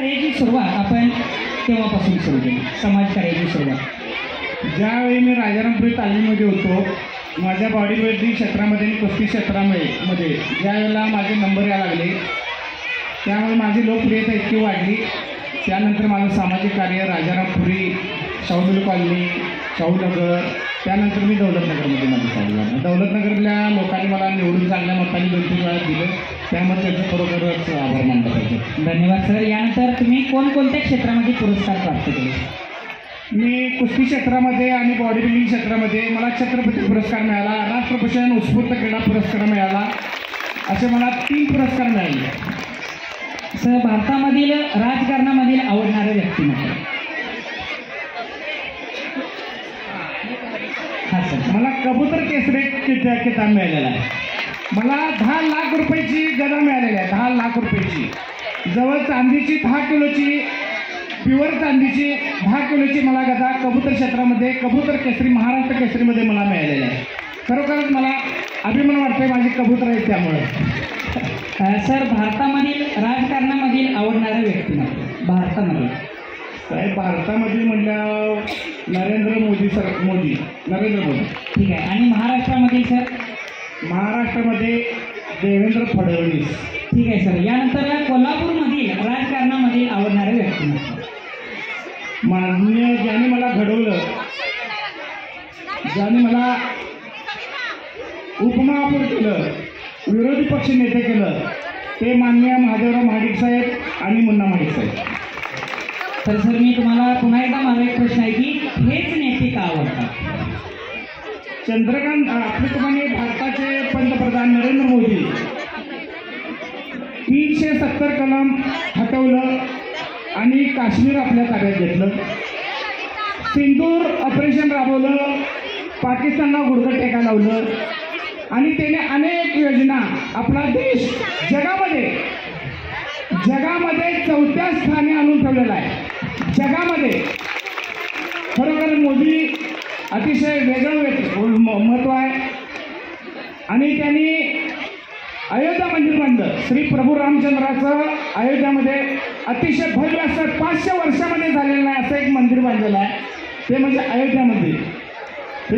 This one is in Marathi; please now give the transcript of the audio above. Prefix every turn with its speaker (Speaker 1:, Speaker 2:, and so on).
Speaker 1: कार्याची सुरुवात आपण तेव्हापासून सुरू केली, समाज कार्याची सुरुवात?
Speaker 2: ज्यावेळी मी राजारामपुरी तालमीमध्ये होतो, माझ्या बॉडी बिल्डिंग क्षेत्रामध्ये आणि कुस्ती क्षेत्रामध्ये ज्यावेळेला माझे नंबर यायला लागले, त्यामुळे माझी लोकप्रियता इतकी वाढली. त्यानंतर माझं सामाजिक कार्य राजारामपुरी, शाहूदुल कॉलनी, शाहूनगर, त्यानंतर मी दौलतनगरमध्ये माझं चालू झालं. दौलतनगरल्या लोकांनी मला निवडून चांगल्या मतांनी 2-3 वेळा दिलं, त्यामुळे त्याचं खरोखरच आभार मानलं पाहिजे.
Speaker 1: धन्यवाद सर. यानंतर तुम्ही कोणकोणत्या क्षेत्रामध्ये पुरस्कार प्राप्त केले?
Speaker 2: मी कुस्ती क्षेत्रामध्ये आणि बॉडी बिल्डिंग क्षेत्रामध्ये मला छत्रपती पुरस्कार मिळाला, राष्ट्रभूषण उत्स्फूर्त क्रीडा पुरस्कार मिळाला, असे मला 3 पुरस्कार मिळाले.
Speaker 1: सर, भारतामधील राजकारणामधील आवडणारे व्यक्तिमत्व?
Speaker 2: हां सर, मला कबूतर केसरी किताब मिळालेला आहे. मला 10 लाख रुपयाची गदा मिळालेली आहे. 10 लाख रुपयाची, जवळ चांदीची 10 किलोची, प्युअर चांदीची 10 किलोची मला गदा कबूतर क्षेत्रामध्ये कबूतर केसरी, महाराष्ट्र केसरीमध्ये मला मिळालेला आहे. खरोखरच मला अभिमान वाटतोय माझी कबूतर आहे त्यामुळे.
Speaker 1: सर, भारतामधील राजकारणामधील आवडणारे व्यक्तिमत्व भारतामध्ये?
Speaker 2: साहेब, भारतामध्ये म्हटलं नरेंद्र मोदी.
Speaker 1: ठीक आहे. आणि महाराष्ट्रामध्ये सर?
Speaker 2: महाराष्ट्रामध्ये देवेंद्र फडणवीस.
Speaker 1: ठीक आहे सर. यानंतर कोल्हापूरमधील राजकारणामधील आवडणारे व्यक्तिमत्व?
Speaker 2: माननीय ज्याने मला घडवलं, ज्याने मला उपमहापौर केलं, विरोधी पक्ष नेते केलं, ते माननीय महादेवराव महाडिक साहेब आणि मुन्ना महाडिक साहेब.
Speaker 1: तर सर, मी तुम्हाला पुन्हा एकदा माझा एक प्रश्न आहे की हेच नेते का आवडतात?
Speaker 2: चंद्रकांत आपले भारताचे पंतप्रधान नरेंद्र मोदी 370 कलम हटवलं आणि काश्मीर आपल्या ताब्यात घेतलं. सिंदूर ऑपरेशन राबवलं, पाकिस्तानला गुडघं टेका लावलं आणि त्याने अनेक योजना आपला देश जगामध्ये 4थ्या स्थानी आणून ठेवलेला आहे. जगामध्ये खरोखर मोदी अतिशय वेगळं महत्त्व आहे. आणि त्यांनी अयोध्या मंदिर बांधलं. श्री प्रभू रामचंद्राचं अयोध्यामध्ये अतिशय भव्य असं 500 वर्षामध्ये झालेलं नाही असं एक मंदिर बांधलेलं आहे, ते म्हणजे अयोध्या मंदिर.